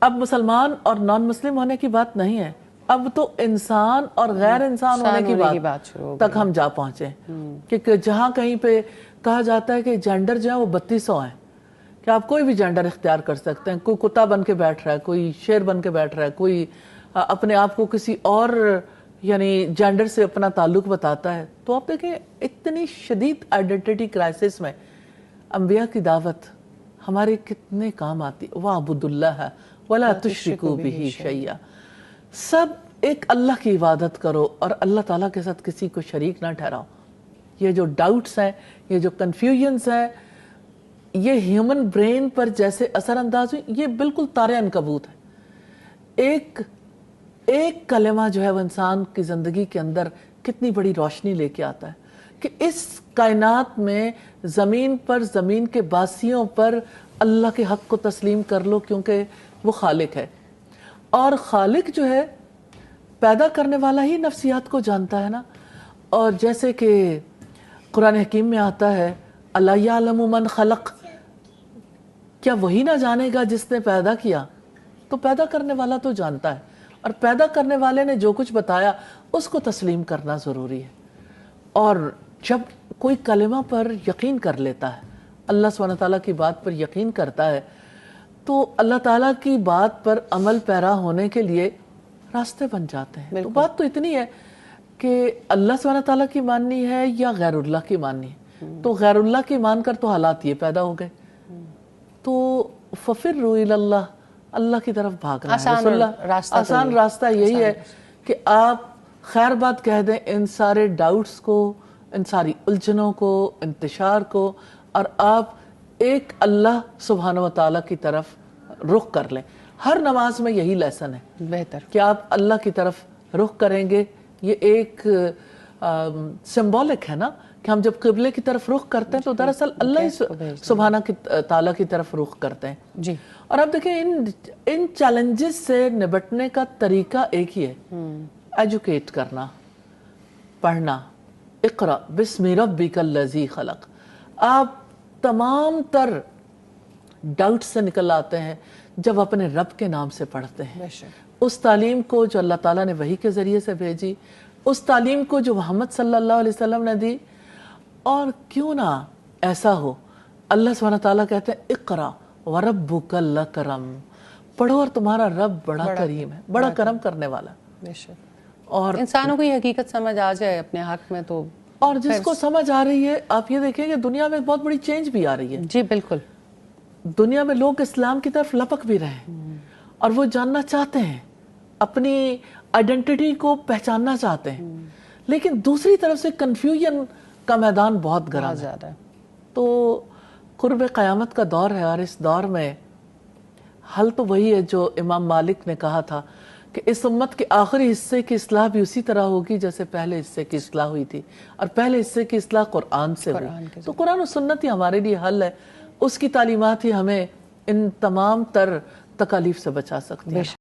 اب مسلمان اور نان مسلم ہونے کی بات نہیں ہے، اب تو انسان اور غیر انسان ہونے کی بات تک ہم جا پہنچے، کہ جہاں کہیں پہ کہا جاتا ہے کہ جینڈر جو ہے وہ 3200 ہیں، کہ آپ کوئی بھی جینڈر اختیار کر سکتے ہیں، کوئی کتا بن کے بیٹھ رہا ہے، کوئی شیر بن کے بیٹھ رہا ہے، کوئی اپنے آپ کو کسی اور یعنی جینڈر سے اپنا تعلق بتاتا ہے۔ تو آپ دیکھیں اتنی شدید آئیڈینٹی کرائسس میں انبیاء کی دعوت ہمارے کتنے کام آتی، وَاعْبُدُوا اللَّهَ وَلَا تُشْرِكُوا بِهِ شَيْئًا، سب ایک اللہ کی عبادت کرو اور اللہ تعالیٰ کے ساتھ کسی کو شریک نہ ٹھہراؤ۔ یہ جو ڈاؤٹس ہیں، یہ جو کنفیوژنز ہیں، یہ ہیومن برین پر جیسے اثر انداز ہوئی، یہ بالکل تارے عنکبوت ہے۔ ایک کلمہ جو ہے وہ انسان کی زندگی کے اندر کتنی بڑی روشنی لے کے آتا ہے کہ اس کائنات میں زمین پر، زمین کے باسیوں پر اللہ کے حق کو تسلیم کر لو، کیونکہ وہ خالق ہے، اور خالق جو ہے پیدا کرنے والا ہی نفسیات کو جانتا ہے نا۔ اور جیسے کہ قرآن حکیم میں آتا ہے اَلَا يَعْلَمُ مَنْ خَلَقَ، کیا وہی نہ جانے گا جس نے پیدا کیا؟ تو پیدا کرنے والا تو جانتا ہے، اور پیدا کرنے والے نے جو کچھ بتایا اس کو تسلیم کرنا ضروری ہے۔ اور جب کوئی کلمہ پر یقین کر لیتا ہے، اللہ سبحانہ تعالیٰ کی بات پر یقین کرتا ہے، تو اللہ تعالیٰ کی بات پر عمل پیرا ہونے کے لیے راستے بن جاتے ہیں۔ تو بات تو اتنی ہے کہ اللہ سبحانہ تعالیٰ کی ماننی ہے یا غیر اللہ کی ماننی ہے، تو غیر اللہ کی مان کر تو حالات یہ پیدا ہو گئے، تو فَفِرُّوا إِلَى اللَّهِ، اللہ کی طرف بھاگنا ہے۔ آسان راستہ یہی ہے کہ آپ خیر بات کہہ دیں ان سارے ڈاؤٹس کو، ان ساری الجھنوں کو، انتشار کو، اور آپ ایک اللہ سبحانہ وتعالیٰ کی طرف رخ کر لیں۔ ہر نماز میں یہی لیسن ہے بہتر کہ آپ اللہ کی طرف رخ کریں گے۔ یہ ایک سمبولک ہے نا کہ ہم جب قبلے کی طرف رخ کرتے ہیں تو دراصل اللہ سبحانہ تعالیٰ کی طرف رخ کرتے ہیں جی۔ اور اب دیکھیں ان چیلنجز سے نبٹنے کا طریقہ ایک ہی ہے، ایجوکیٹ کرنا، پڑھنا، اقرأ بسم ربک الذی خلق۔ آپ تمام تر ڈاؤٹ سے نکل آتے ہیں جب اپنے رب کے نام سے پڑھتے ہیں، اس تعلیم کو جو اللہ تعالیٰ نے وحی کے ذریعے سے بھیجی، اس تعلیم کو جو محمد صلی اللہ علیہ وسلم نے دی۔ اور کیوں نہ ایسا ہو، اللہ سبحانہ تعالیٰ کہتے ہیں اقرأ وَرَبُّكَ الْأَكْرَمُ، پڑھو اور تمہارا رب بڑا کریم ہے، بڑا کرم کرنے والا۔ اور انسانوں کو یہ حقیقت سمجھ آ جائے اپنے حق میں تو، اور جس کو سمجھ آ رہی ہے، آپ یہ دیکھیں کہ دنیا میں بہت بڑی چینج بھی آ رہی ہے جی بالکل۔ دنیا میں لوگ اسلام کی طرف لپک بھی رہے ہیں، اور وہ جاننا چاہتے ہیں، اپنی آئیڈینٹی کو پہچاننا چاہتے ہیں، لیکن دوسری طرف سے کنفیوژن کا میدان بہت گرم ہے۔ تو قرب قیامت کا دور ہے، اور اس دور میں حل تو وہی ہے جو امام مالک نے کہا تھا کہ اس امت کے آخری حصے کی اصلاح بھی اسی طرح ہوگی جیسے پہلے حصے کی اصلاح ہوئی تھی، اور پہلے حصے کی اصلاح قرآن سے ہوئی۔ تو قرآن و سنت ہی ہمارے لیے حل ہے، اس کی تعلیمات ہی ہمیں ان تمام تر تکالیف سے بچا سکتی ہیں۔